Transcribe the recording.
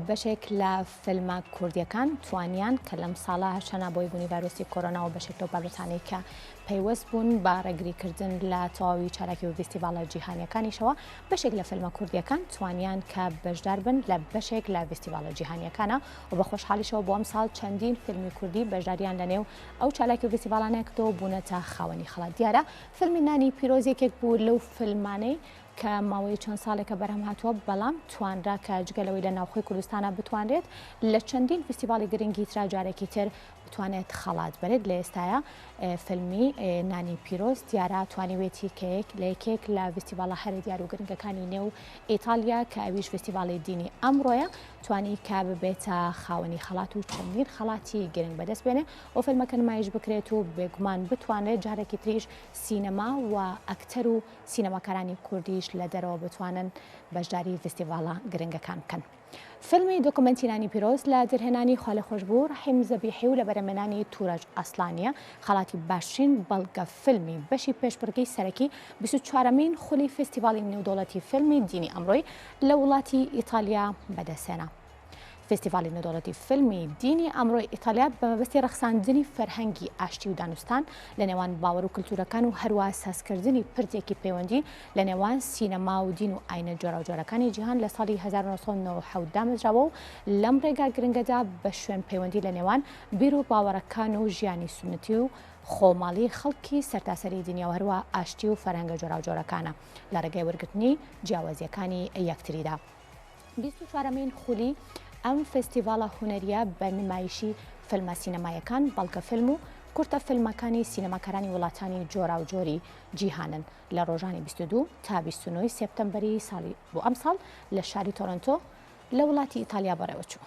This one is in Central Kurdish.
بەشێک لە فیلمە کوردیەکان توانیان کە لەم ساڵە هەشەنا بۆی بوونی ڤایرۆسی کۆرۆنا و بەشێک لەو بابەتانەی کە پەیوەست بوون بە ڕێگریکردن لە تەواوی چالاکی و فستیڤالە جیهانیەکانیشەوە بەشێک لە فیلمە کوردیەکان توانیان کە بەشدار بن لە بەشێک لە فستیڤالە جیهانیەکانە و بە خۆشحالیشەوە بۆ ئەم ساڵ چەندین فیلمی کوردی بەشداریان لەنێو ئەو چالاکی و فستیڤالانەیە کردەوە بوونەتە خاوەنی خەڵات. دیارە فیلمی نانی پیرۆزێکێک بوو لەو فیلمانەی کە ماوەی چەند ساڵێکە بەرهەم هاتووە بەڵام توانرا کە جگەلەوەی لە ناوخۆی کوردستانە بتوانرێت لە چەندین فستیڤالی گرنگی ترا جارێکی تر بتوانێت خەڵات بێت. لە ئێستاە فیلمی نانی پیرۆز دیارە توانیوێتی کەیەک لە یەکێک لە فستیڤالە هەرە دیار و گرنگەکانی نێو ئیتالیا کە ئەویش فستیڤالی دینی ئەمڕۆیە توانی کا ببێتە خاوەنی خەڵات و چەندین خەڵاتی گرنگ بەدەست بێنێ و فیلمەکە نمایش بکرێت و بێگومان بتوانێت جارێکی تریش سینەما و ئەکتەر و سینەماکارانی کوردیش لە دەرەوە بتوانن بەشداری فستیڤالە گرنگەکان بکەن. فیلمی دۆکومنتی نانی پیرۆز لە دەرهێنانی خاڵە خۆشبوو ڕەحیم زەبیحی و لە بەرهەمهێنانی توورەج ئەسڵانیە خەڵاتی باشترین بەڵگە فیلمی بەشی پێشبڕکێی سەرەکی 24مین خولی فستیڤالی نێودەوڵەتی فیلمی دینی ئەمڕۆی لە وڵاتی ئیتالیا بەدەستهێنا. فستیڤالی نێودەوڵەتی فیلمی دینی ئەمڕۆی ئیتالیا بە مەبەستی ڕەخساندنی فەرهەنگی ئاشتی و دانوستان لە نێوان باوەڕ و کلتورەکان و هەروە سازکردنی پردێکی پەیوەندی لە نێوان سینەما و دین و ئاینە جۆراوجۆرەکانی جیهان لە ساڵی 1990 دامەزراوە و لەم ڕێگا گرنگەدا بە شوێن پەیوەندی لە نێوان بیر و باوەڕەکان و ژیانی سونەتی و خۆماڵی خەڵکی سەرتاسەری دنیا و هەروە ئاشتی و فەرهەنگە جۆراوجۆرەکانە لە ڕێگای وەرگرتنی جیاوازیەکانی یەکتریدا. 24مین خولی ئەم فستیڤالە هونەریە بە نمایشی فیلمە سینەمایەکان بەڵگە فیلم و کورتە فیلمەکانی سینەماکارانی وڵاتانی جۆرا و جۆری جیهانن لە ڕۆژانی 22 تا 29 سپتەمبەری ساڵی بۆ ئەم ساڵ لە شاری تۆرۆنتۆ لە وڵاتی ئیتالیا بەڕێوەچوو.